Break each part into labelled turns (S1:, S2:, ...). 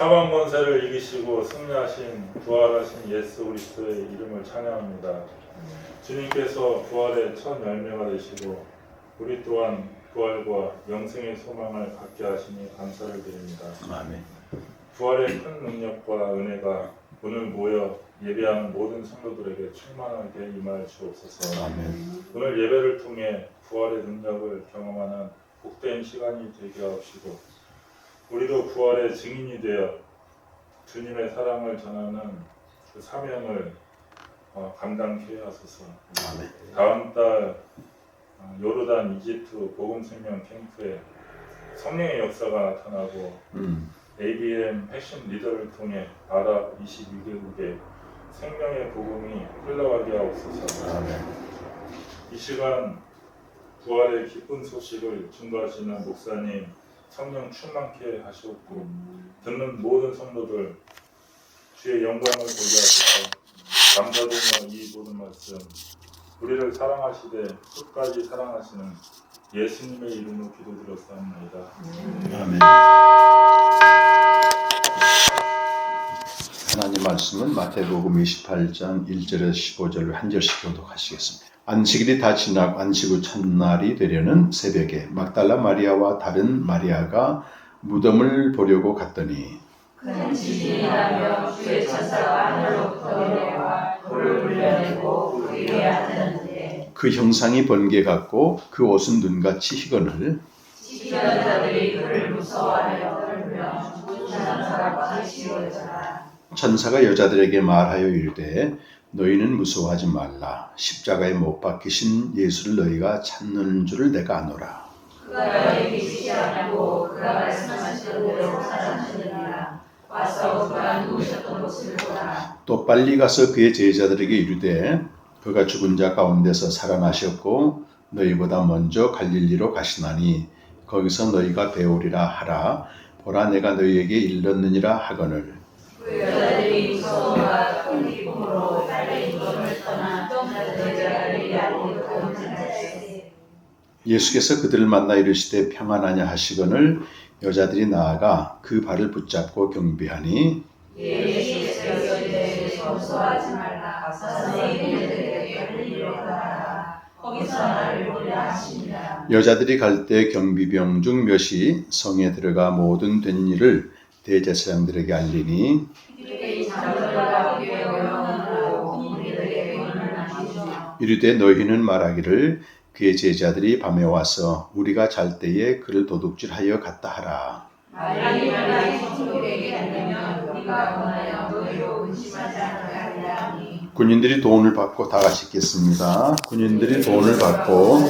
S1: 사망 권세를 이기시고 승리하신 부활하신 예수 그리스도의 이름을 찬양합니다. 주님께서 부활의 첫 열매가 되시고 우리 또한 부활과 영생의 소망을 갖게 하시니 감사를 드립니다.
S2: 아멘.
S1: 부활의 큰 능력과 은혜가 오늘 모여 예배하는 모든 성도들에게 충만하게 임하여 주옵소서.
S2: 아멘.
S1: 오늘 예배를 통해 부활의 능력을 경험하는 복된 시간이 되게 하옵시고 우리도 부활의 증인이 되어 주님의 사랑을 전하는 그 사명을 감당케 하소서.
S2: 아멘.
S1: 다음 달 요르단 이집트 복음생명 캠프에 성령의 역사가 나타나고 ABM 핵심 리더를 통해 아랍 22개국에 생명의 복음이 흘러가게 하옵소서.
S2: 아멘.
S1: 이 시간 부활의 기쁜 소식을 증거하시는 목사님 성령 충만케 하시옵고 듣는 모든 성도들 주의 영광을 보게 하소서. 감사드리며 이 모든 말씀 우리를 사랑하시되 끝까지 사랑하시는 예수님의 이름으로 기도드렸사옵나이다.
S2: 아멘. 하나님 말씀은 마태복음 28장 1절에서 15절을 한 절씩 교독하시겠습니다. 안식일이 다 지나고 안식 후 첫날이 되려는 새벽에 막달라 마리아와 다른 마리아가 무덤을 보려고 갔더니
S3: 큰 지진이 나며 주의 천사가 하늘로부터 내려와 돌을 불려내고 그 위에 앉았는데
S2: 그 형상이 번개 같고 그 옷은 눈같이 희거늘
S3: 지키던 자들이 그를 무서워하여 떨며 죽은 천사가 같이 여자라.
S2: 천사가 여자들에게 말하여 이르되 너희는 무서워하지 말라. 십자가에 못 박히신 예수를 너희가 찾는 줄을 내가 아노라.
S3: 그가 너희 계시지 않고 그가 말씀하시던 대로 살아나시느니라. 와서 그가 누우셨던 곳을 보라.
S2: 또 빨리 가서 그의 제자들에게 이르되 그가 죽은 자 가운데서 살아나셨고 너희보다 먼저 갈릴리로 가시나니 거기서 너희가 배우리라 하라. 보라 내가 너희에게 일렀느니라 하거늘.
S3: 그 여자들이 무서워와 큰 기쁨으로 빨리 무덤을 떠나 자들의 갈릴리로 가는지라.
S2: 예수께서 그들을 만나 이르시되 평안하냐 하시거늘 여자들이 나아가 그 발을 붙잡고 경배하니
S3: 예수께서 이르시되 무서워하지 말라. 선생님들에게 갈릴리로 가라. 거기서 나를 보리라 하시니라.
S2: 여자들이 갈 때 경비병 중 몇이 성에 들어가 모든 된 일을 대제사장들에게 알리니
S3: 그들이 장로들과 교회 원로들하고 군인들에게 의논을 나누며
S2: 이르되 너희는 말하기를 그의 제자들이 밤에 와서 우리가 잘 때에 그를 도둑질하여 갔다 하라.
S3: 만일 성도에게 알리면 우리가 원하여 너희로 의심하지 않게 하리라 하니
S2: 군인들이 돈을 받고 다 같이 읽겠습니다. 군인들이 돈을 받고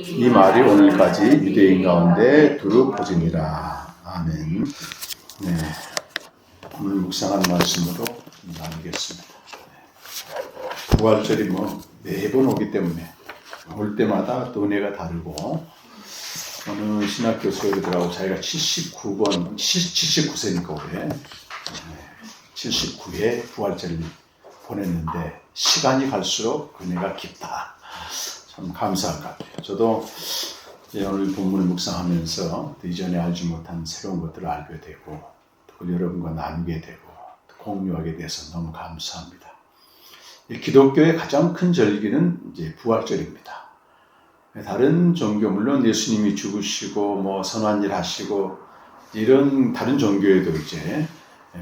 S2: 이 말이 오늘까지 유대인 가운데 두루 퍼지니라. 아멘. 네, 오늘 묵상한 말씀으로 나누겠습니다. 부활절이 매번 오기 때문에 올 때마다 또 은혜가 다르고 어느 신학 교수들하고 자기가 79세니까 올해 79회 부활절을 보냈는데 시간이 갈수록 은혜가 깊다. 참 감사한 것 같아요. 저도 오늘 본문을 묵상하면서 이전에 알지 못한 새로운 것들을 알게 되고 또 여러분과 나누게 되고 또 공유하게 돼서 너무 감사합니다. 기독교의 가장 큰 절기는 이제 부활절입니다. 다른 종교 물론 예수님이 죽으시고 선한 일 하시고 이런 다른 종교에도 이제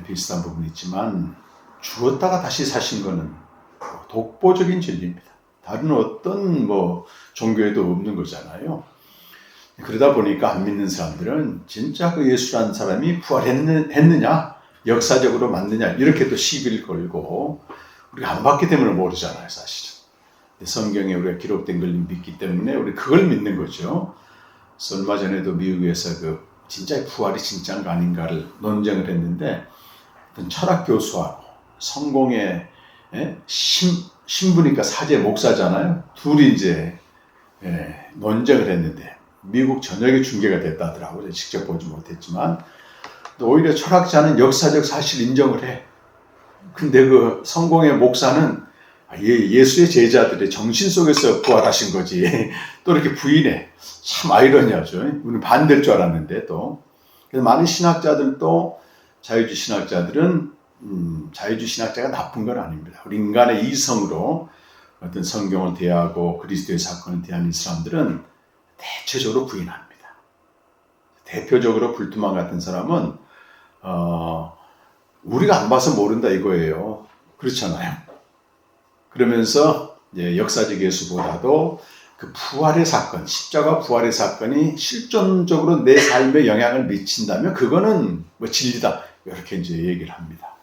S2: 비슷한 부분이 있지만 죽었다가 다시 사신 것은 독보적인 진리입니다. 다른 어떤 종교에도 없는 거잖아요. 그러다 보니까 안 믿는 사람들은 진짜 그 예수라는 사람이 부활했느냐 역사적으로 맞느냐 이렇게 또 시비를 걸고 우리가 안 봤기 때문에 모르잖아요, 사실은. 성경에 우리가 기록된 걸 믿기 때문에 우리 그걸 믿는 거죠. 그래서 얼마 전에도 미국에서 진짜 부활이 진짜인가 아닌가를 논쟁을 했는데 어떤 철학 교수하고 성공의 신부니까 사제 목사잖아요. 둘이 이제 논쟁을 했는데 미국 전역에 중계가 됐다더라고요. 직접 보지 못했지만 오히려 철학자는 역사적 사실 인정을 해. 근데 그 성공의 목사는 예수의 제자들의 정신 속에서 부활하신 거지 또 이렇게 부인해. 참 아이러니하죠. 우리는 반대일 줄 알았는데 또 그래서 많은 신학자들도 자유주의 신학자들은 자유주의 신학자가 나쁜 건 아닙니다. 우리 인간의 이성으로 어떤 성경을 대하고 그리스도의 사건을 대하는 이 사람들은 대체적으로 부인합니다. 대표적으로 불투만 같은 사람은 우리가 안 봐서 모른다 이거예요. 그렇잖아요. 그러면서 이제 역사적 예수보다도 그 부활의 사건, 십자가 부활의 사건이 실존적으로 내 삶에 영향을 미친다면 그거는 뭐 진리다. 이렇게 이제 얘기를 합니다.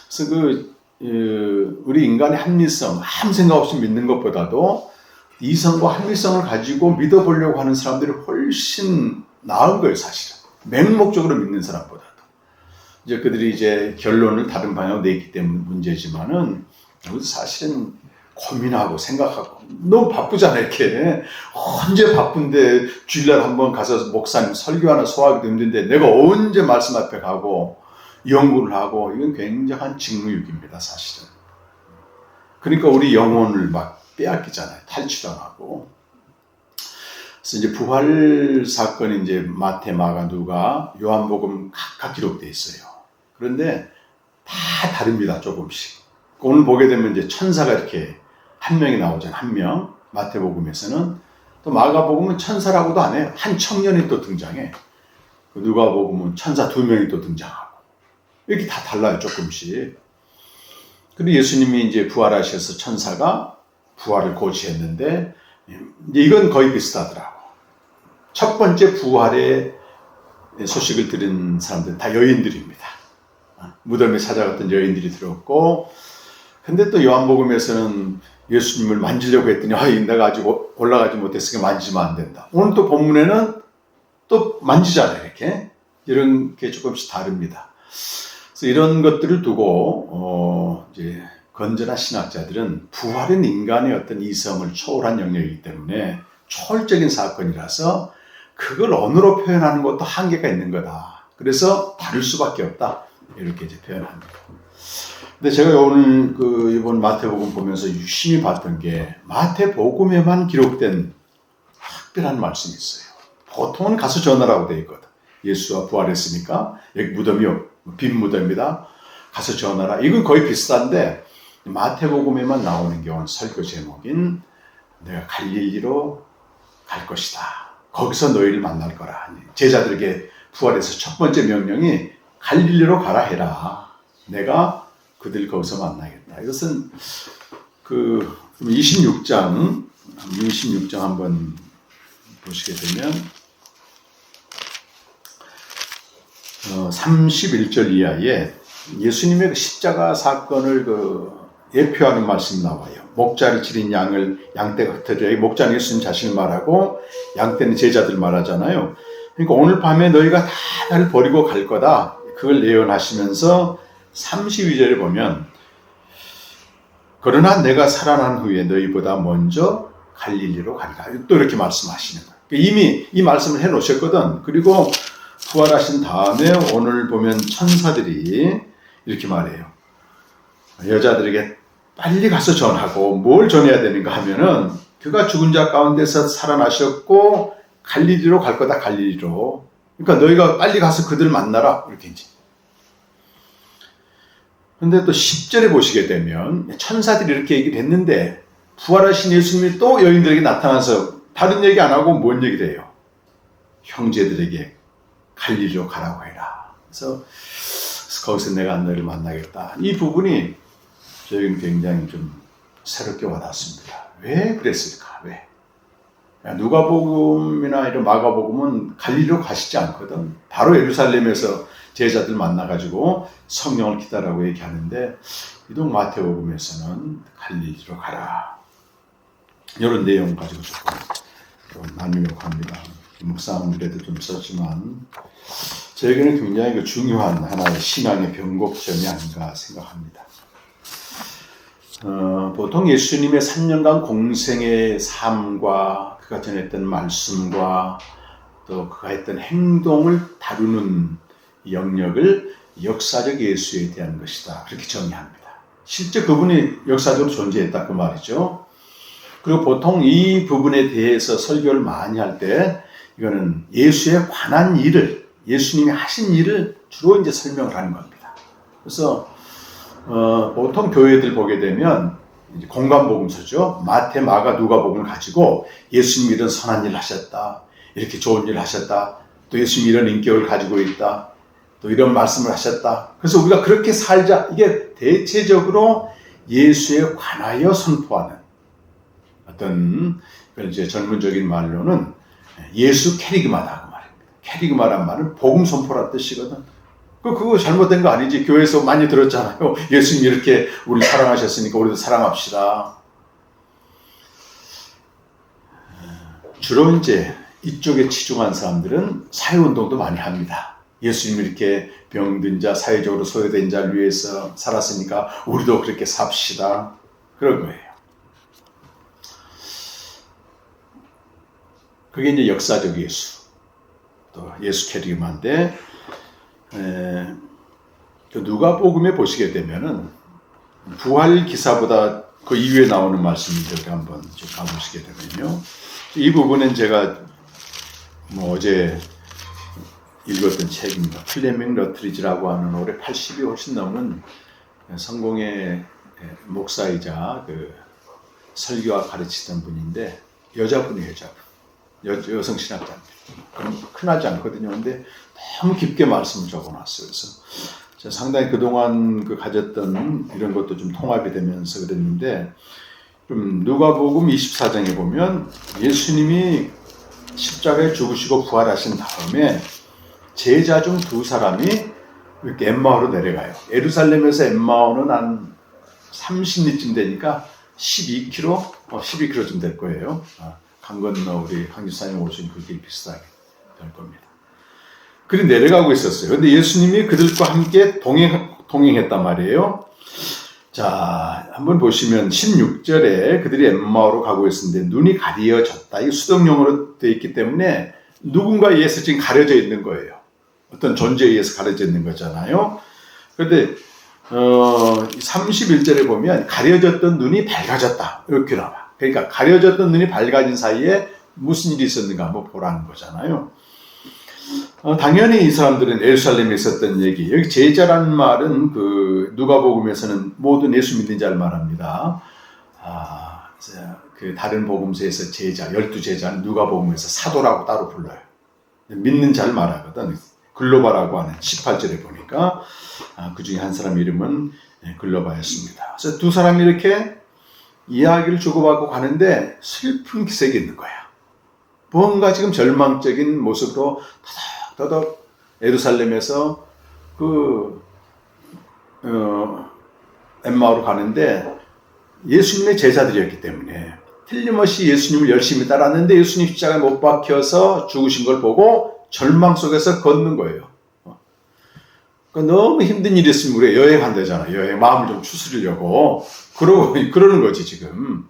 S2: 그래서 우리 인간의 합리성, 아무 생각 없이 믿는 것보다도 이성과 합리성을 가지고 믿어보려고 하는 사람들이 훨씬 나은 거예요, 사실은. 맹목적으로 믿는 사람보다도. 이제 그들이 이제 결론을 다른 방향으로 내기 때문에 문제지만은, 사실은 고민하고 생각하고, 너무 바쁘잖아요, 이렇게. 언제 바쁜데 주일날 한번 가서 목사님 설교 하나 소화하기도 힘든데, 내가 언제 말씀 앞에 가고, 연구를 하고, 이건 굉장한 직무유기입니다, 사실은. 그러니까 우리 영혼을 막 빼앗기잖아요. 탈취당하고. 그래서 이제 부활 사건이 이제 마태, 마가, 누가, 요한복음 각각 기록되어 있어요. 그런데 다 다릅니다, 조금씩. 오늘 보게 되면 이제 천사가 이렇게 한 명이 나오잖아요. 한 명. 마태복음에서는. 또 마가복음은 천사라고도 안 해요. 한 청년이 또 등장해. 누가복음은 천사 2명이 또 등장하고. 이렇게 다 달라요, 조금씩. 근데 예수님이 이제 부활하셔서 천사가 부활을 고시했는데, 이건 거의 비슷하더라고. 첫 번째 부활의 소식을 들은 사람들은 다 여인들입니다. 무덤에 찾아갔던 여인들이 들었고, 근데 또 요한복음에서는 예수님을 만지려고 했더니, 내가 아직 올라가지 못했으니까 만지면 안 된다. 오늘 또 본문에는 또 만지잖아요, 이렇게. 이런 게 조금씩 다릅니다. 그래서 이런 것들을 두고, 이제, 건전한 신학자들은 부활은 인간의 어떤 이성을 초월한 영역이기 때문에 초월적인 사건이라서 그걸 언어로 표현하는 것도 한계가 있는 거다. 그래서 다를 수밖에 없다. 이렇게 이제 표현합니다. 근데 제가 오늘 이번 마태복음 보면서 유심히 봤던 게 마태복음에만 기록된 특별한 말씀이 있어요. 보통은 가서 전하라고 되어 있거든. 예수가 부활했으니까 여기 무덤이 빈 무덤이다. 가서 전하라. 이건 거의 비슷한데 마태복음에만 나오는 경우는 설교 제목인 내가 갈릴리로 갈 것이다. 거기서 너희를 만날 거라. 제자들에게 부활해서 첫 번째 명령이 갈릴리로 가라 해라. 내가 그들 거기서 만나겠다. 이것은 26장 한번 보시게 되면 31절 이하에 예수님의 십자가 사건을 예표하는 말씀이 나와요. 목자를 지린 양을 양떼가 흩어져. 목자는 예수님 자신을 말하고 양떼는 제자들 말하잖아요. 그러니까 오늘 밤에 너희가 다 나를 버리고 갈 거다. 그걸 예언하시면서 32절에 보면 그러나 내가 살아난 후에 너희보다 먼저 갈릴리로 가리라. 또 이렇게 말씀하시는 거예요. 이미 이 말씀을 해놓으셨거든. 그리고 부활하신 다음에 오늘 보면 천사들이 이렇게 말해요. 여자들에게 빨리 가서 전하고 뭘 전해야 되는가 하면은 그가 죽은 자 가운데서 살아나셨고 갈릴리로 갈 거다. 갈릴리로. 그러니까 너희가 빨리 가서 그들 만나라. 이렇게 이제. 근데 또 10절에 보시게 되면 천사들이 이렇게 얘기를 했는데 부활하신 예수님이 또 여인들에게 나타나서 다른 얘기 안 하고 뭔 얘기를 해요? 형제들에게 갈릴리로 가라고 해라. 그래서 거기서 내가 너희를 만나겠다. 이 부분이 저희는 굉장히 좀 새롭게 와닿습니다. 왜 그랬을까? 왜? 누가복음이나 이런 마가복음은 갈릴리로 가시지 않거든. 바로 예루살렘에서 제자들 만나가지고 성령을 기다라고 얘기하는데 이동 마태복음에서는 갈릴리로 가라. 이런 내용 가지고 조금 나누려고 합니다. 묵상들에도 좀 썼지만 저에게는 굉장히 중요한 하나의 신앙의 변곡점이 아닌가 생각합니다. 보통 예수님의 3년간 공생의 삶과 그가 전했던 말씀과 또 그가 했던 행동을 다루는 영역을 역사적 예수에 대한 것이다. 그렇게 정의합니다. 실제 그분이 역사적으로 존재했다 그 말이죠. 그리고 보통 이 부분에 대해서 설교를 많이 할 때 이거는 예수에 관한 일을 예수님이 하신 일을 주로 이제 설명을 하는 겁니다. 그래서 보통 교회들 보게 되면 이제 공간복음서죠. 마태, 마가, 누가복음을 가지고 예수님이 이런 선한 일을 하셨다, 이렇게 좋은 일을 하셨다, 또 예수님이 이런 인격을 가지고 있다, 또 이런 말씀을 하셨다. 그래서 우리가 그렇게 살자. 이게 대체적으로 예수에 관하여 선포하는 어떤, 이제 전문적인 말로는 예수 캐리그마다 그 말입니다. 캐리그마란 말은 복음 선포란 뜻이거든. 그거 잘못된 거 아니지. 교회에서 많이 들었잖아요. 예수님이 이렇게 우리 사랑하셨으니까 우리도 사랑합시다. 주로 이제 이쪽에 치중한 사람들은 사회운동도 많이 합니다. 예수님이 이렇게 병든 자, 사회적으로 소외된 자를 위해서 살았으니까 우리도 그렇게 삽시다. 그런 거예요. 그게 이제 역사적 예수, 또 예수 캐리그마인데, 누가복음에 보시게 되면은 부활 기사보다 그 이후에 나오는 말씀들을 한번 좀 가보시게 되면요, 이 부분은 제가 어제 읽었던 책입니다. 플레밍 러트리지라고 하는 올해 80이 훨씬 넘은 성공의 목사이자 그 설교와 가르치던 분인데, 여자분이에요. 여성 신학자입니다. 흔하지 않거든요. 근데 너무 깊게 말씀을 적어놨어요. 그래서 제가 상당히 그동안 가졌던 이런 것도 좀 통합이 되면서 그랬는데, 좀 누가복음 24장에 보면 예수님이 십자가에 죽으시고 부활하신 다음에 제자 중 두 사람이 이렇게 엠마오로 내려가요. 예루살렘에서 엠마오는 한 30리쯤 되니까 12km쯤 될 거예요. 강 건너 우리 황지사님 오신 그 길 비슷하게 될 겁니다. 그리 내려가고 있었어요. 근데 예수님이 그들과 함께 동행했단 말이에요. 자, 한번 보시면 16절에 그들이 엠마오로 가고 있었는데 눈이 가려졌다. 이게 수동용어로 되어 있기 때문에 누군가에 의해서 지금 가려져 있는 거예요. 어떤 존재에 의해서 가려져 있는 거잖아요. 그런데 31절에 보면 가려졌던 눈이 밝아졌다. 이렇게 나와. 그러니까 가려졌던 눈이 밝아진 사이에 무슨 일이 있었는가 한번 보라는 거잖아요. 당연히 이 사람들은 예루살렘에 있었던 얘기. 여기 제자라는 말은 그 누가복음에서는 모든 예수 믿는 자를 말합니다. 그 다른 복음서에서 제자, 12제자는 누가복음에서 사도라고 따로 불러요. 믿는 자를 말하거든. 글로바라고 하는 18절에 보니까 그 중에 한 사람 이름은 글로바였습니다. 그래서 두 사람이 이렇게 이야기를 주고받고 가는데 슬픈 기색이 있는 거야. 뭔가 지금 절망적인 모습으로 더덕 예루살렘에서 엠마오로 가는데 예수님의 제자들이었기 때문에 틀림없이 예수님을 열심히 따랐는데 예수님 십자가에 못 박혀서 죽으신 걸 보고 절망 속에서 걷는 거예요. 그러니까 너무 힘든 일이 있으면 우리가 여행한다잖아요. 여행 마음을 좀 추스리려고 그러는 거지 지금.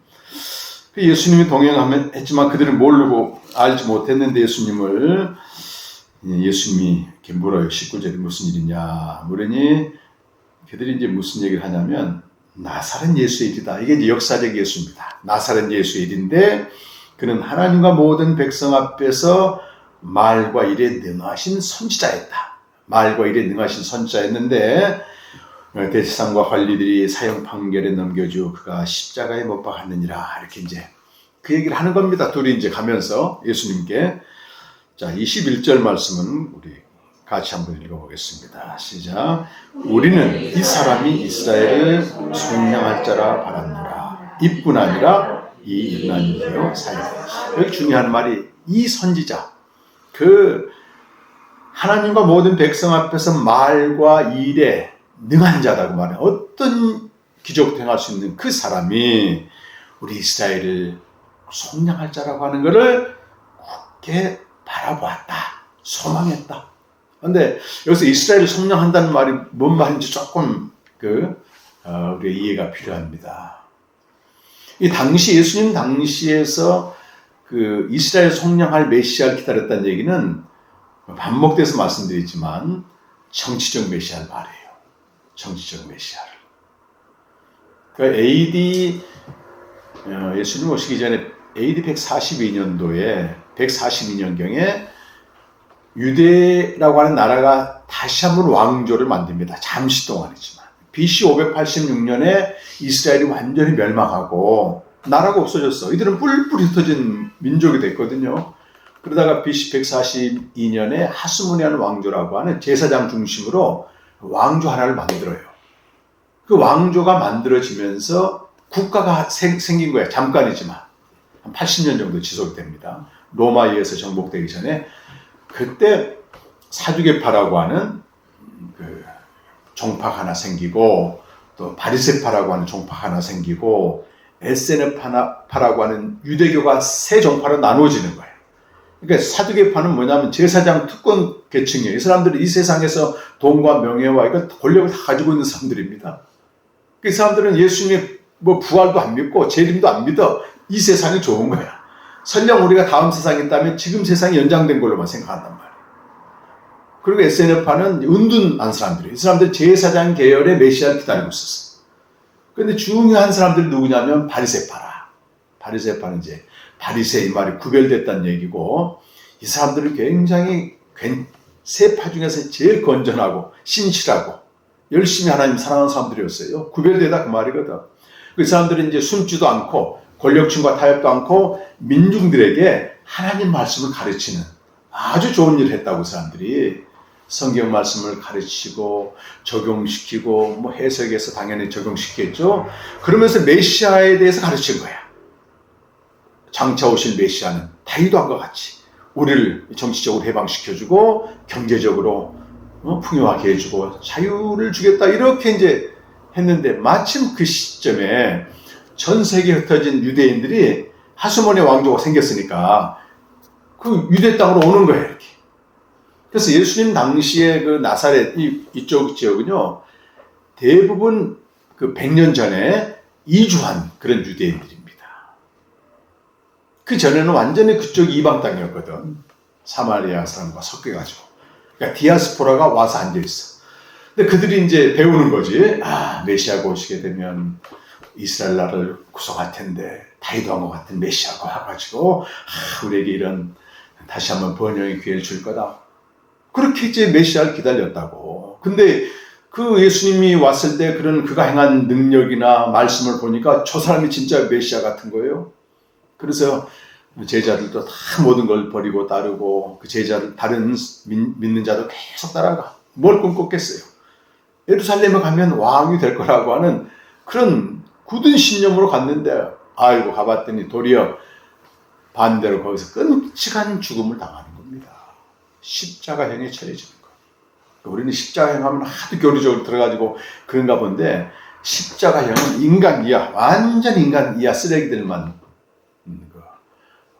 S2: 예수님이 동행했지만 그들은 모르고 알지 못했는데 예수님이 이렇게 물어요. 19절에 무슨 일이냐 물으니 그들이 이제 무슨 얘기를 하냐면 나사렛 예수의 일이다. 이게 이제 역사적 예수입니다. 나사렛 예수의 일인데 그는 하나님과 모든 백성 앞에서 말과 일에 능하신 선지자였다. 말과 일에 능하신 선지자였는데 대제사장과 관리들이 사형 판결에 넘겨주어 그가 십자가에 못 박았느니라. 이렇게 이제 그 얘기를 하는 겁니다. 둘이 이제 가면서 예수님께. 자, 21절 말씀은 우리 같이 한번 읽어보겠습니다. 시작. 우리는 이 사람이 이스라엘을 속량할 자라 바랐노라. 이뿐 아니라 이 유난히요 사역. 여기 중요한 말이 이 선지자. 하나님과 모든 백성 앞에서 말과 일에 능한 자라고 말해요. 어떤 기적도 행할 수 있는 그 사람이 우리 이스라엘을 속량할 자라고 하는 것을 굳게 바라보았다. 소망했다. 그런데 여기서 이스라엘을 속량한다는 말이 뭔 말인지 조금 우리가 이해가 필요합니다. 이 당시 예수님 당시에서 이스라엘 속량할 메시아를 기다렸다는 얘기는 반복돼서 말씀드리지만 정치적 메시아를 말해요. 정치적 메시아를. 그러니까 예수님 오시기 전에 AD 142년경에 유대라고 하는 나라가 다시 한번 왕조를 만듭니다. 잠시 동안이지만. BC 586년에 이스라엘이 완전히 멸망하고 나라가 없어졌어. 이들은 뿔뿔 흩어진 민족이 됐거든요. 그러다가 BC 142년에 하스모니안 왕조라고 하는 제사장 중심으로 왕조 하나를 만들어요. 그 왕조가 만들어지면서 국가가 생긴 거예요. 잠깐이지만. 한 80년 정도 지속됩니다. 로마에 의해서 정복되기 전에. 그때 사두개파라고 하는 그 종파가 하나 생기고, 또 바리새파라고 하는 종파가 하나 생기고, 에세네파라고 하는 유대교가 세 종파로 나누어지는 거예요. 그러니까 사두개파는 뭐냐면 제사장 특권 계층이에요. 이 사람들은 이 세상에서 돈과 명예와 이걸 권력을 다 가지고 있는 사람들입니다. 그 사람들은 예수님의 뭐 부활도 안 믿고 재림도 안 믿어. 이 세상이 좋은 거야. 설령 우리가 다음 세상이 있다면 지금 세상이 연장된 걸로만 생각한단 말이에요. 그리고 에세네파는 은둔한 사람들이에요. 이 사람들은 제사장 계열의 메시아를 기다리고 있었어요. 그런데 중요한 사람들이 누구냐면 바리새파라. 바리새파는 이제 바리새 이 말이 구별됐다는 얘기고, 이 사람들은 굉장히 세파 중에서 제일 건전하고 신실하고 열심히 하나님 사랑하는 사람들이었어요. 구별되다 그 말이거든. 그 사람들은 이제 숨지도 않고 권력층과 타협도 않고 민중들에게 하나님 말씀을 가르치는 아주 좋은 일을 했다고. 그 사람들이 성경 말씀을 가르치고 적용시키고 뭐 해석해서 당연히 적용시켰죠. 그러면서 메시아에 대해서 가르친 거야. 장차 오실 메시아는 다윗 왕과 같이 우리를 정치적으로 해방시켜주고 경제적으로 풍요하게 해주고 자유를 주겠다, 이렇게 이제 했는데, 마침 그 시점에 전 세계에 흩어진 유대인들이 하스모니아 왕조가 생겼으니까 그 유대 땅으로 오는 거예요, 이렇게. 그래서 예수님 당시에 그 나사렛 이쪽 지역은요, 대부분 그 100년 전에 이주한 그런 유대인들입니다. 그 전에는 완전히 그쪽 이방 땅이었거든. 사마리아 사람과 섞여가지고. 그러니까 디아스포라가 와서 앉아있어. 근데 그들이 이제 배우는 거지. 아, 메시아가 오시게 되면 이스라엘 나라를 구속할 텐데 다윗 왕과 같은 메시아가 와가지고 우리에게 이런 다시 한번 번영의 기회를 줄 거다. 그렇게 이제 메시아를 기다렸다고. 근데 그 예수님이 왔을 때 그런 그가 행한 능력이나 말씀을 보니까 저 사람이 진짜 메시아 같은 거예요. 그래서 제자들도 다 모든 걸 버리고 따르고, 그 제자들 다른 믿는 자도 계속 따라가. 뭘 꿈꿨겠어요? 예루살렘에 가면 왕이 될 거라고 하는 그런 굳은 신념으로 갔는데, 아이고 가봤더니 도리어 반대로 거기서 끔찍한 죽음을 당하는 겁니다. 십자가형에 처해지는 거예요. 우리는 십자가형 하면 하도 교리적으로 들어가지고 그런가 본데, 십자가형은 인간 이하, 완전 인간 이하 쓰레기들만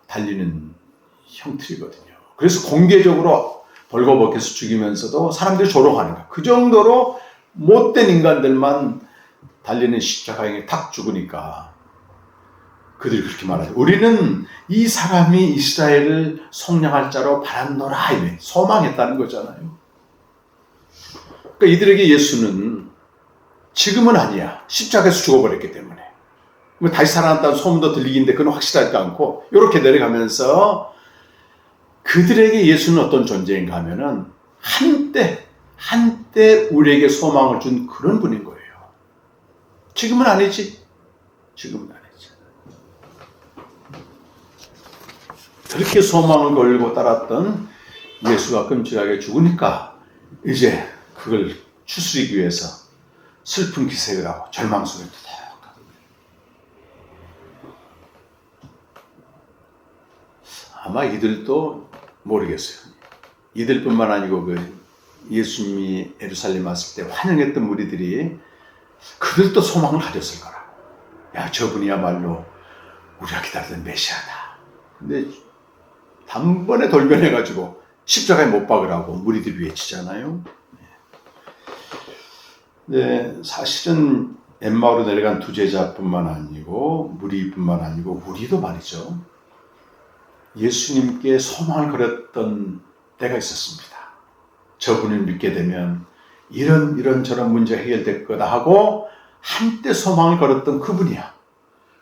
S2: 달리는 형틀이거든요. 그래서 공개적으로 벌거벗겨서 죽이면서도 사람들이 조롱하는 거예요. 그 정도로 못된 인간들만 달리는 십자가형에 탁 죽으니까 그들이 그렇게 말하죠. 우리는 이 사람이 이스라엘을 속량할 자로 바랐노라, 이래 소망했다는 거잖아요. 그러니까 이들에게 예수는 지금은 아니야. 십자가에서 죽어버렸기 때문에. 다시 살아났다는 소문도 들리긴데 그건 확실하지 않고, 이렇게 내려가면서 그들에게 예수는 어떤 존재인가 하면은 한때 우리에게 소망을 준 그런 분인 거예요. 지금은 아니지. 지금은 아니지. 그렇게 소망을 걸고 따랐던 예수가 끔찍하게 죽으니까 이제 그걸 추스리기 위해서 슬픈 기색을 하고 절망 속에 들어가요. 아마 이들도 모르겠어요. 이들뿐만 아니고 그 예수님이 예루살렘 왔을 때 환영했던 무리들이 그들도 소망을 가졌을 거라. 야, 저분이야말로 우리가 기다리던 메시아다. 근데 단번에 돌변해가지고 십자가에 못 박으라고 무리들이 외치잖아요. 네, 사실은 엠마오로 내려간 두 제자뿐만 아니고 무리뿐만 아니고 우리도 말이죠. 예수님께 소망을 걸었던 때가 있었습니다. 저분을 믿게 되면 이런 저런 문제가 해결될 거다 하고 한때 소망을 걸었던 그분이야.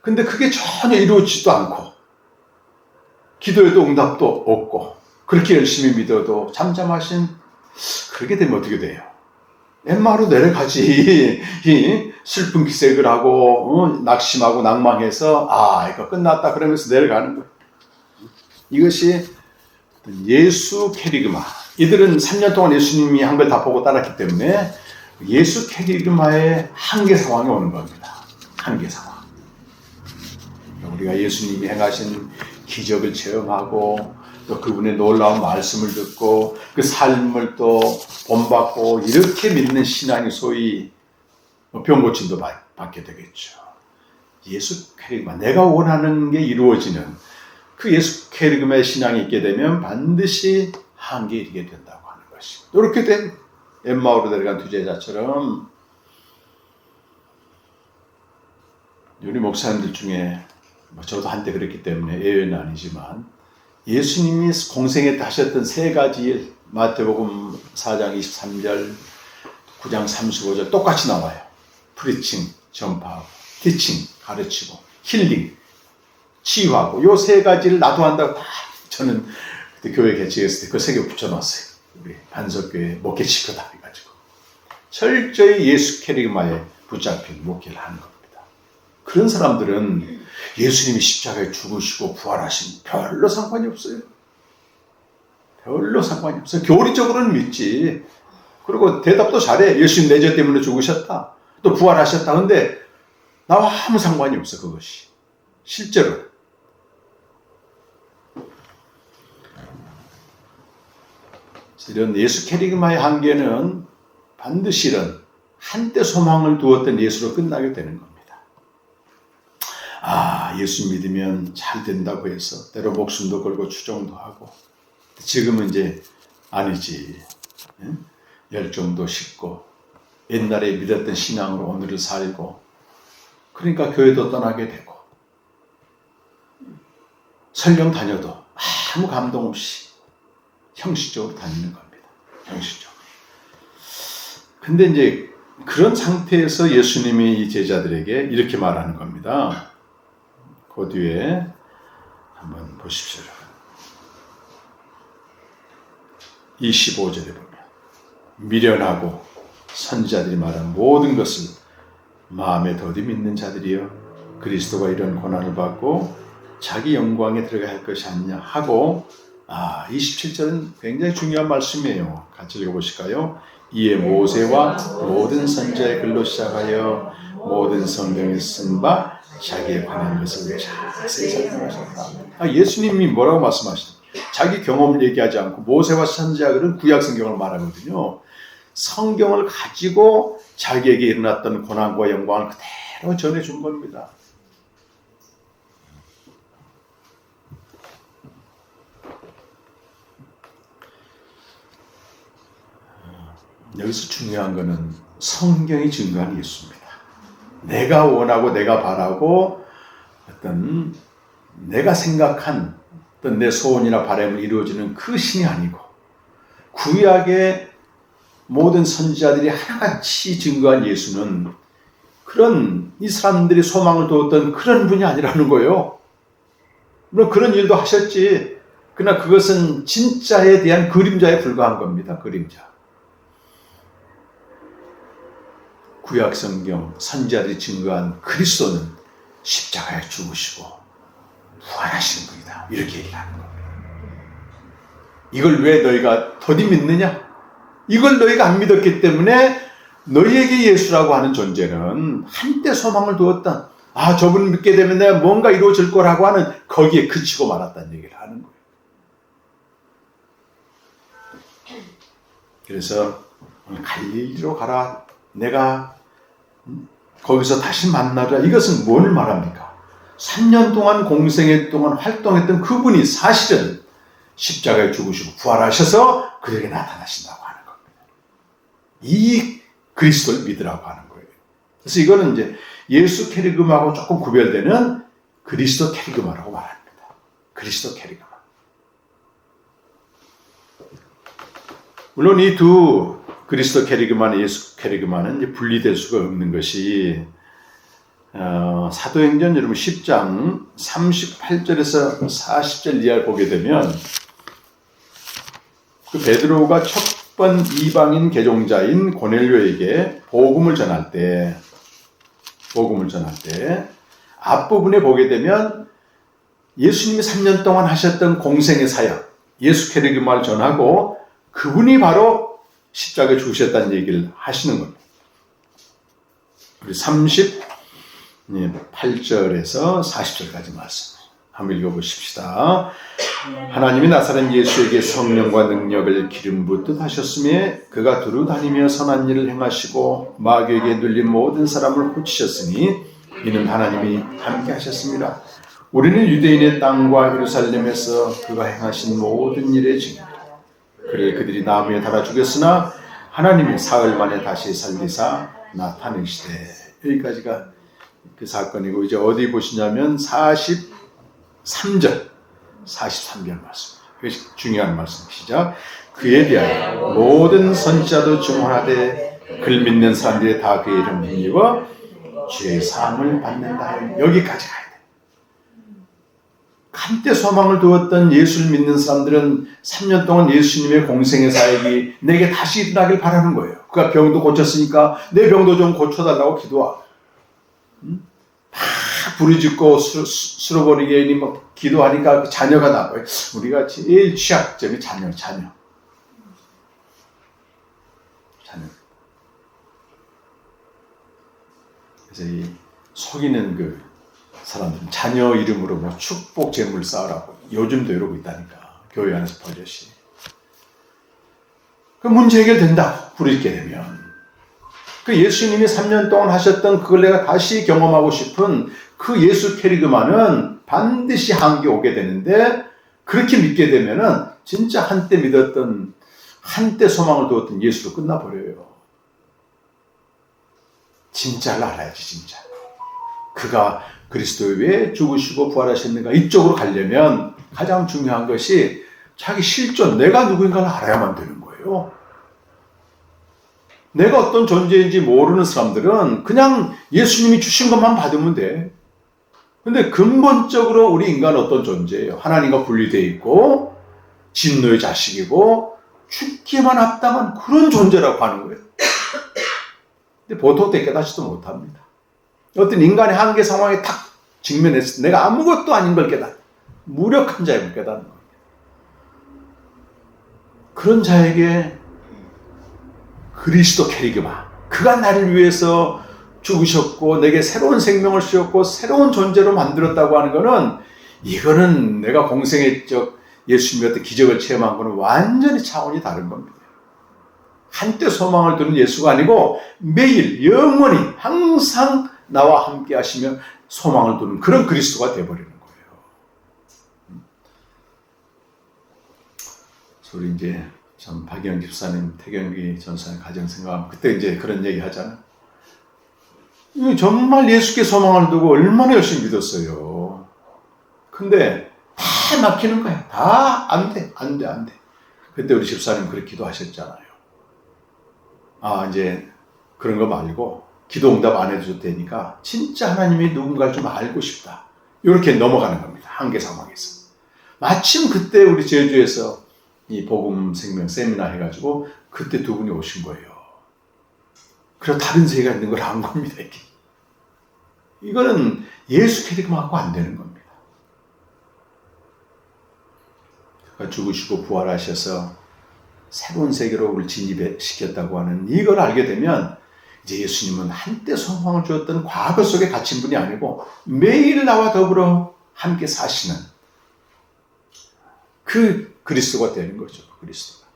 S2: 근데 그게 전혀 이루어지지도 않고 기도에도 응답도 없고 그렇게 열심히 믿어도 잠잠하신, 그렇게 되면 어떻게 돼요? 엠마오로 내려가지. 이 슬픈 기색을 하고 낙심하고 낭망해서 이거 끝났다 그러면서 내려가는 거예요. 이것이 예수 캐리그마. 이들은 3년 동안 예수님이 한 걸 다 보고 따랐기 때문에 예수 캐리그마의 한계 상황이 오는 겁니다. 한계 상황. 우리가 예수님이 행하신 기적을 체험하고 또 그분의 놀라운 말씀을 듣고 그 삶을 또 본받고 이렇게 믿는 신앙이 소위 병 고침도 받게 되겠죠. 예수 캐리그마, 내가 원하는 게 이루어지는 그 예수 캐리그마의 신앙이 있게 되면 반드시 한계에 이르게 된다고 하는 것입니다. 이렇게 된 엠마오로 내려간 두 제자처럼 우리 목사님들 중에 저도 한때 그랬기 때문에 예외는 아니지만 예수님이 공생에 하셨던 세 가지 일, 마태복음 4장 23절, 9장 35절 똑같이 나와요. 프리칭, 전파하고, 티칭, 가르치고, 힐링, 치유하고, 요 세 가지를 나도 한다고 다 저는 그때 교회 개척했을 때 그 세 개 붙여놨어요. 우리 반석교회 목회시켜다 해가지고 철저히 예수 캐리그마에 붙잡힌 목회를 하는 겁니다. 그런 사람들은 예수님이 십자가에 죽으시고 부활하신 별로 상관이 없어요. 별로 상관이 없어요. 교리적으로는 믿지. 그리고 대답도 잘해. 예수님 내 죄 때문에 죽으셨다. 또 부활하셨다. 근데 나와 아무 상관이 없어 그것이. 실제로. 이런 예수 캐리그마의 한계는 반드시 이런 한때 소망을 두었던 예수로 끝나게 되는 겁니다. 예수 믿으면 잘 된다고 해서 때로 목숨도 걸고 추종도 하고 지금은 이제 아니지. 열정도 식고 옛날에 믿었던 신앙으로 오늘을 살고 그러니까 교회도 떠나게 되고 설령 다녀도 아무 감동 없이 형식적으로 다니는 겁니다. 형식적으로. 근데 이제 그런 상태에서 예수님이 이 제자들에게 이렇게 말하는 겁니다. 그 뒤에 한번 보십시오. 25절에 보면 미련하고 선지자들이 말한 모든 것을 마음에 더디 믿는 자들이여 그리스도가 이런 고난을 받고 자기 영광에 들어가야 할 것이 아니냐 하고 27절은 굉장히 중요한 말씀이에요. 같이 읽어보실까요? 이에 모세와 모든 선지자의 글로 시작하여 모든 성경에 쓴 바 자기에 관한 것을 자세히 설명하셨다. 예수님이 뭐라고 말씀하시죠? 자기 경험을 얘기하지 않고 모세와 선지자들은 구약 성경을 말하거든요. 성경을 가지고 자기에게 일어났던 고난과 영광을 그대로 전해준 겁니다. 여기서 중요한 것은 성경이 증거하는 예수입니다. 내가 원하고 내가 바라고 어떤 내가 생각한 어떤 내 소원이나 바람을 이루어지는 그 신이 아니고 구약의 모든 선지자들이 하나같이 증거한 예수는 그런 이 사람들이 소망을 두었던 그런 분이 아니라는 거예요. 물론 그런 일도 하셨지. 그러나 그것은 진짜에 대한 그림자에 불과한 겁니다. 그림자. 구약 성경 선지자들이 증거한 그리스도는 십자가에 죽으시고 부활하신 분이다. 이렇게 얘기하는 겁니다. 이걸 왜 너희가 더디 믿느냐? 이걸 너희가 안 믿었기 때문에 너희에게 예수라고 하는 존재는 한때 소망을 두었던 저분 믿게 되면 내가 뭔가 이루어질 거라고 하는 거기에 그치고 말았다는 얘기를 하는 거예요. 그래서 갈릴리로 가라. 내가 거기서 다시 만나라. 이것은 뭘 말합니까? 3년 동안 공생애 동안 활동했던 그분이 사실은 십자가에 죽으시고 부활하셔서 그들에게 나타나신다고 하는 겁니다. 이 그리스도를 믿으라고 하는 거예요. 그래서 이거는 이제 예수 캐리그마하고 조금 구별되는 그리스도 캐리그마라고 말합니다. 그리스도 캐리그마. 물론 이 두 그리스도 캐리그마는 예수 캐리그마는 분리될 수가 없는 것이 사도행전 여러분 10장 38절에서 40절 이하를 보게 되면 그 베드로가 첫 번 이방인 개종자인 고넬료에게 복음을 전할 때 앞부분에 보게 되면 예수님이 3년 동안 하셨던 공생의 사역, 예수 캐리그마를 전하고 그분이 바로 십자가에 죽으셨다는 얘기를 하시는 겁니다. 우리 38절에서 40절까지 말씀 한번 읽어보십시다. 하나님이 나사렛 예수에게 성령과 능력을 기름 붓듯 하셨으며 그가 두루 다니며 선한 일을 행하시고 마귀에게 눌린 모든 사람을 고치셨으니 이는 하나님이 함께 하셨습니다. 우리는 유대인의 땅과 예루살렘에서 그가 행하신 모든 일의 증인이라. 그를 그들이 나무에 달아 죽였으나 하나님이 사흘 만에 다시 살리사 나타내시되. 여기까지가 그 사건이고, 이제 어디 보시냐면 43절 말씀. 이것이 중요한 말씀. 시작. 그에 대하여 모든 선지자도 증언하되 그를 믿는 사람들이 다 그의 이름 힘입어 죄 사함을 받는다. 여기까지 가야 돼. 한때 소망을 두었던 예수를 믿는 사람들은 3년 동안 예수님의 공생의 사역이 내게 다시 일어나길 바라는 거예요. 그가 병도 고쳤으니까 내 병도 좀 고쳐달라고 기도하고, 막 부르짖고 쓸어버리게 막 기도하니까 자녀가 나와요. 우리가 제일 취약점이 자녀. 그래서 이 속이는 그 사람들은 자녀 이름으로 뭐 축복 재물 쌓으라고 요즘도 이러고 있다니까. 교회 안에서 버젓이. 그 문제 해결된다. 부르짖게 되면. 그 예수님이 3년 동안 하셨던 그걸 내가 다시 경험하고 싶은 그 예수 캐리그마는 반드시 한계 오게 되는데, 그렇게 믿게 되면은 진짜 한때 믿었던, 한때 소망을 두었던 예수로 끝나버려요. 진짜를 알아야지, 진짜. 그가 그리스도에 왜 죽으시고 부활하셨는가, 이쪽으로 가려면 가장 중요한 것이 자기 실존, 내가 누구인가를 알아야만 되는 거예요. 내가 어떤 존재인지 모르는 사람들은 그냥 예수님이 주신 것만 받으면 돼. 근데 근본적으로 우리 인간은 어떤 존재예요? 하나님과 분리되어 있고 진노의 자식이고 죽기만 합당한 그런 존재라고 하는 거예요. 근데 보통 때 깨닫지도 못합니다. 어떤 인간의 한계 상황에 탁 직면했을 때 내가 아무것도 아닌 걸 깨닫는, 무력한 자임을 깨닫는 거예요. 그런 자에게 그리스도 캐리그마, 그가 나를 위해서 죽으셨고 내게 새로운 생명을 주셨고 새로운 존재로 만들었다고 하는 것은, 이거는 내가 공생의 예수님의 어떤 기적을 체험한 것은 완전히 차원이 다른 겁니다. 한때 소망을 두는 예수가 아니고 매일 영원히 항상 나와 함께 하시며 소망을 두는 그런 그리스도가 되어버리는 거예요. 우리 이제 참 박영 집사님, 태경기 전사님 가정 생각하면 그때 이제 그런 얘기 하잖아요. 정말 예수께 소망을 두고 얼마나 열심히 믿었어요. 근데 다 막히는 거야. 다 안 돼. 그때 우리 집사님 그렇게 기도하셨잖아요. 이제 그런 거 말고 기도 응답 안 해줘도 되니까 진짜 하나님이 누군가를 좀 알고 싶다. 이렇게 넘어가는 겁니다. 한계 상황에서. 마침 그때 우리 제주에서 이 복음 생명 세미나 해가지고 그때 두 분이 오신 거예요. 그래서 다른 세계가 있는 걸 안 겁니다. 이거는 예수 캐리그마하고 안 되는 겁니다. 그가 죽으시고 부활하셔서 새로운 세계로 우리를 진입시켰다고 하는 이걸 알게 되면 이제 예수님은 한때 소망을 주었던 과거 속에 갇힌 분이 아니고 매일 나와 더불어 함께 사시는 그 그리스도가 되는 거죠. 그리스도가.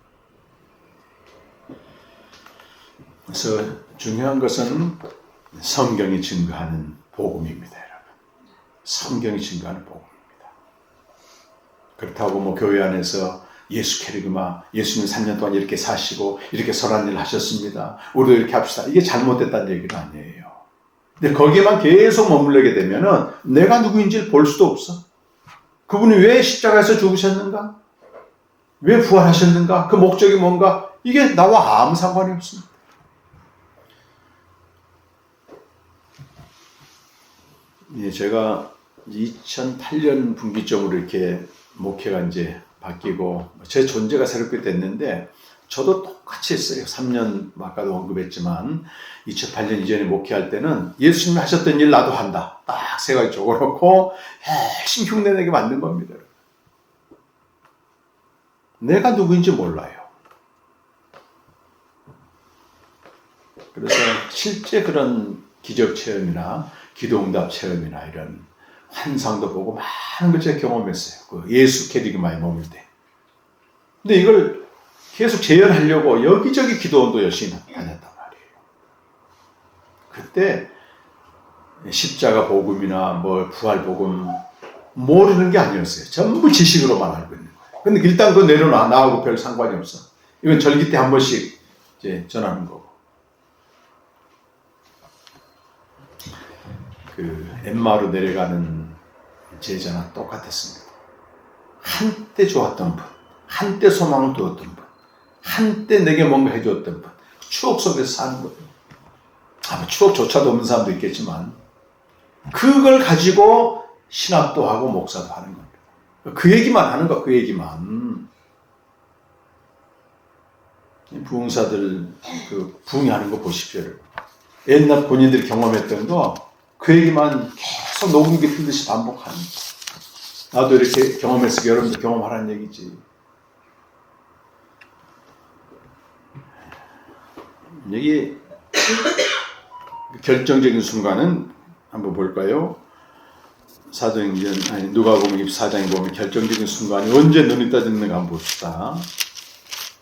S2: 그래서 중요한 것은 성경이 증거하는 복음입니다, 여러분. 성경이 증거하는 복음입니다. 그렇다고 뭐 교회 안에서 예수 캐리그마, 예수님 3년 동안 이렇게 사시고 이렇게 선한 일을 하셨습니다. 우리도 이렇게 합시다. 이게 잘못됐다는 얘기는 아니에요. 근데 거기에만 계속 머물게 되면은 내가 누구인지를 볼 수도 없어. 그분이 왜 십자가에서 죽으셨는가? 왜 부활하셨는가? 그 목적이 뭔가? 이게 나와 아무 상관이 없습니다. 예, 제가 2008년 분기점으로 이렇게 목회가 이제 바뀌고 제 존재가 새롭게 됐는데 저도 똑같이 했어요. 3년 아까도 언급했지만 2008년 이전에 목회할 때는 예수님이 하셨던 일 나도 한다. 딱 세 가지 적어놓고 핵심 흉내내게 만든 겁니다. 내가 누구인지 몰라요. 그래서 실제 그런 기적 체험이나 기도응답 체험이나 이런 환상도 보고 많은 걸 제가 경험했어요. 그 예수 캐리그마에 머물 때. 근데 이걸 계속 재현하려고 여기저기 기도원도 열심히 다녔단 말이에요. 그때 십자가 복음이나 뭐 부활 복음 모르는 게 아니었어요. 전부 지식으로만 알고 있는 거예요. 근데 일단 그거 내려놔. 나하고 별 상관이 없어. 이건 절기 때 한 번씩 이제 전하는 거고. 그 엠마로 내려가는 제자나 똑같았습니다. 한때 좋았던 분, 한때 소망을 두었던 분, 한때 내게 뭔가 해줬던 분, 추억 속에서 사는 거예요. 아마 추억조차도 없는 사람도 있겠지만 그걸 가지고 신학도 하고 목사도 하는 겁니다. 그 얘기만 하는 거, 그 얘기만. 부흥사들 그 부흥하는 거 보십시오. 옛날 본인들이 경험했던 거 그 얘기만 계속 녹음기 틀듯이 반복하는 거. 나도 이렇게 경험했으니까 여러분도 경험하라는 얘기지. 여기 결정적인 순간은 한번 볼까요? 사도행전, 아니 누가복음 24장에 보면 결정적인 순간이 언제 눈이 떠지는가 한번 봅시다.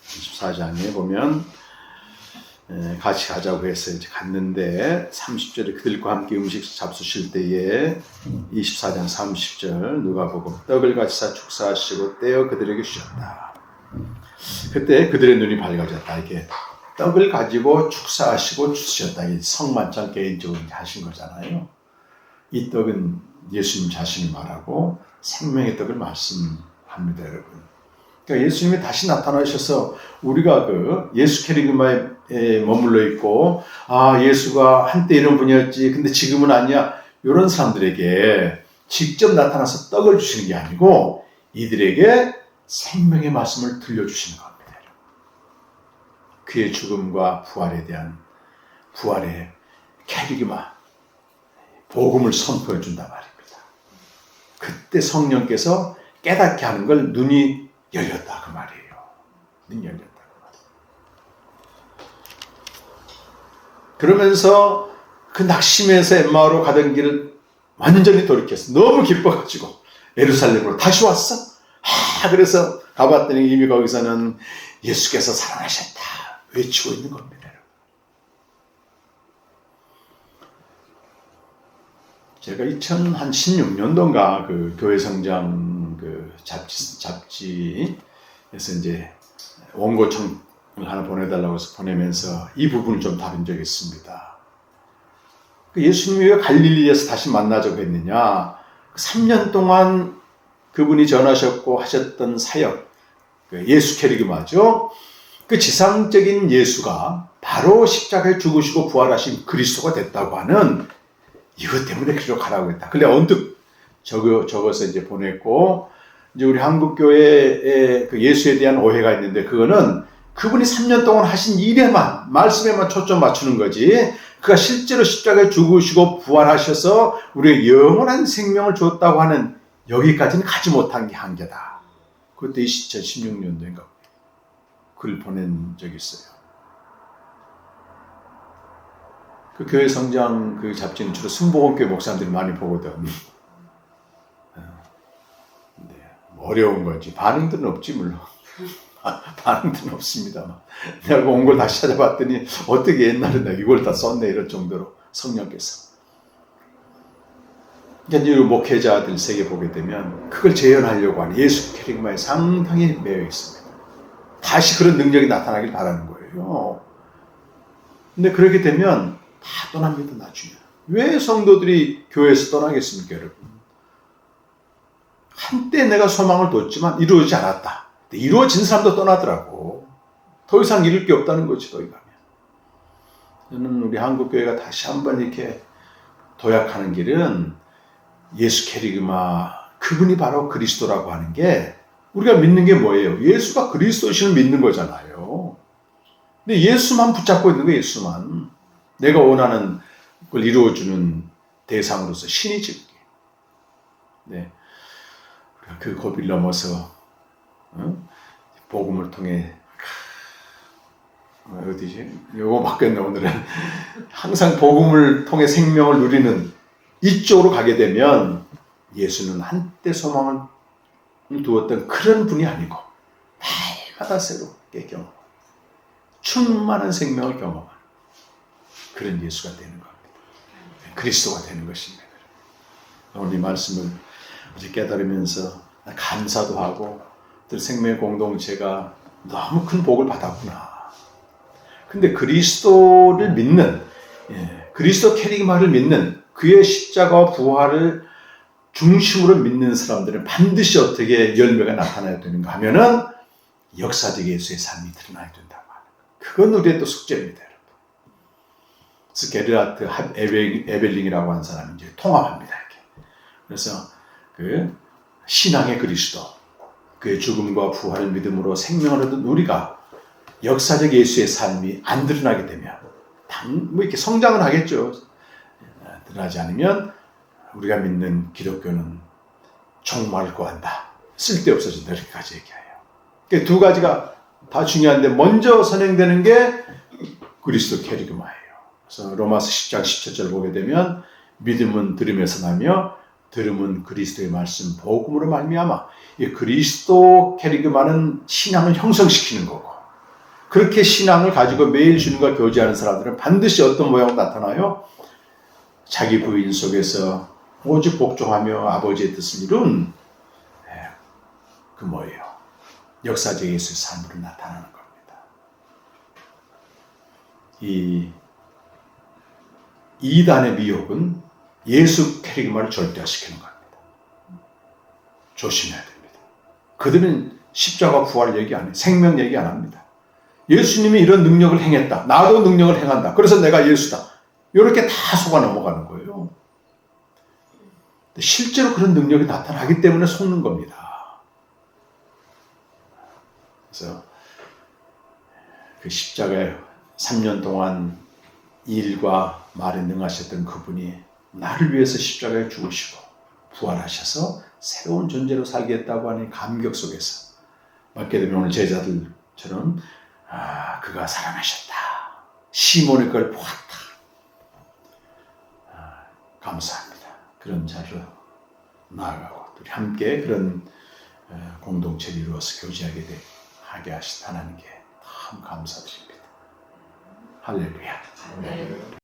S2: 24장에 보면 같이 가자고 해서 이제 갔는데 30절에 그들과 함께 음식 잡수실 때에 24장 30절 누가복음 떡을 가지사 축사하시고 떼어 그들에게 주셨다. 그때 그들의 눈이 밝아졌다. 이게 떡을 가지고 축사하시고 주셨다. 이 성만찬 개인적으로 하신 거잖아요. 이 떡은 예수님 자신이 말하고 생명의 떡을 말씀합니다, 여러분. 그러니까 예수님이 다시 나타나셔서 우리가 그 예수 캐리그마에 머물러 있고, 아, 예수가 한때 이런 분이었지, 근데 지금은 아니야. 이런 사람들에게 직접 나타나서 떡을 주시는 게 아니고 이들에게 생명의 말씀을 들려주시는 겁니다. 그의 죽음과 부활에 대한 부활의 캐리그마, 복음을 선포해 준단 말입니다. 그때 성령께서 깨닫게 하는 걸 눈이 열렸다 그 말이에요. 눈이 열렸다 그 말이에요. 그러면서 그 낙심에서 엠마오로 가던 길을 완전히 돌이켰어. 너무 기뻐가지고 예루살렘으로 다시 왔어. 그래서 가봤더니 이미 거기서는 예수께서 살아나셨다 외치고 있는 겁니다. 제가 2016년도인가 그 교회 성장 그 잡지에서 이제 원고청을 하나 보내달라고 해서 보내면서 이 부분을 좀 다룬 적이 있습니다. 예수님이 왜 갈릴리에서 다시 만나자고 했느냐? 3년 동안 그분이 전하셨고 하셨던 사역, 예수 캐리그마죠. 그 지상적인 예수가 바로 십자가에 죽으시고 부활하신 그리스도가 됐다고 하는 이것 때문에 기록하라고 했다. 근데 언뜻 적어서 이제 보냈고, 이제 우리 한국교회에 그 예수에 대한 오해가 있는데, 그거는 그분이 3년 동안 하신 일에만, 말씀에만 초점 맞추는 거지, 그가 실제로 십자가에 죽으시고 부활하셔서 우리의 영원한 생명을 줬다고 하는 여기까지는 가지 못한 게 한계다. 그때 2016년도인가 글 보낸 적이 있어요. 그 교회 성장 그 잡지는 주로 순복음교회 목사님들이 많이 보거든. 네, 어려운 거지. 반응들은 없지 물론. 반응들은 없습니다만. 내가 온 걸 다시 찾아봤더니 어떻게 옛날에 내가 이걸 다 썼네 이럴 정도로 성령께서. 그러니까 이 목회자들 세계 보게 되면 그걸 재현하려고 하는 예수 캐리그마에 상당히 매여 있습니다. 다시 그런 능력이 나타나길 바라는 거예요. 근데 그렇게 되면 다 떠납니다, 나중에. 왜 성도들이 교회에서 떠나겠습니까, 여러분? 한때 내가 소망을 뒀지만 이루어지지 않았다. 이루어진 사람도 떠나더라고. 더 이상 이룰 게 없다는 거지, 더 이상. 저는 우리 한국교회가 다시 한번 이렇게 도약하는 길은 예수 캐리그마, 그분이 바로 그리스도라고 하는 게 우리가 믿는 게 뭐예요? 예수가 그리스도이심을 믿는 거잖아요. 근데 예수만 붙잡고 있는 거예요. 예수만. 내가 원하는 걸 이루어주는 대상으로서 신이지. 네. 그 고비를 넘어서 복음을 통해 어디지? 요거 바뀌었네 오늘은. 항상 복음을 통해 생명을 누리는 이쪽으로 가게 되면 예수는 한때 소망을 두었던 그런 분이 아니고 날마다 새롭게 경험하고 충만한 생명을 경험하는 그런 예수가 되는 겁니다. 그리스도가 되는 것입니다. 오늘 이 말씀을 이제 깨달으면서 감사도 하고 또 생명의 공동체가 너무 큰 복을 받았구나. 근데 그리스도를 믿는, 그리스도 캐리그마를 믿는, 그의 십자가와 부활을 중심으로 믿는 사람들은 반드시 어떻게 열매가 나타나야 되는가 하면은 역사적 예수의 삶이 드러나야 된다고 하는 거예요. 그건 우리의 또 숙제입니다, 여러분. 그래서 게르하트 에벨링이라고 하는 사람이 이제 통합합니다, 이렇게. 그래서 그 신앙의 그리스도, 그의 죽음과 부활을 믿음으로 생명을 얻은 우리가 역사적 예수의 삶이 안 드러나게 되면 뭐 이렇게 성장은 하겠죠. 드러나지 않으면 우리가 믿는 기독교는 종말을 구한다. 쓸데없어진다. 이렇게까지 얘기해요. 그러니까 두 가지가 다 중요한데 먼저 선행되는 게 그리스도 캐리그마예요. 그래서 로마서 10장 17절 보게 되면 믿음은 들음에서 나며 들음은 그리스도의 말씀 복음으로 말미암아. 이 그리스도 캐리그마는 신앙을 형성시키는 거고 그렇게 신앙을 가지고 매일 주님과 교제하는 사람들은 반드시 어떤 모양으로 나타나요? 자기 부인 속에서 오직 복종하며 아버지의 뜻을 이룬 그 뭐예요? 역사적 예수의 삶으로 나타나는 겁니다. 이 이단의 미혹은 예수 캐리그마를 절대화시키는 겁니다. 조심해야 됩니다. 그들은 십자가 부활 얘기 안 해요. 생명 얘기 안 합니다. 예수님이 이런 능력을 행했다. 나도 능력을 행한다. 그래서 내가 예수다. 이렇게 다 속아 넘어가는 거예요. 실제로 그런 능력이 나타나기 때문에 속는 겁니다. 그래서 그 십자가에 3년 동안 일과 말에 능하셨던 그분이 나를 위해서 십자가에 죽으시고 부활하셔서 새로운 존재로 살겠다고 하는 감격 속에서 맞게 되면 오늘 제자들처럼 그가 살아나셨다. 시몬의 걸 보았다. 감사합니다. 그런 자리로 나아가고 우리 함께 그런 공동체를 이루어서 교제하게 하신 하나님께 참 감사드립니다. 할렐루야.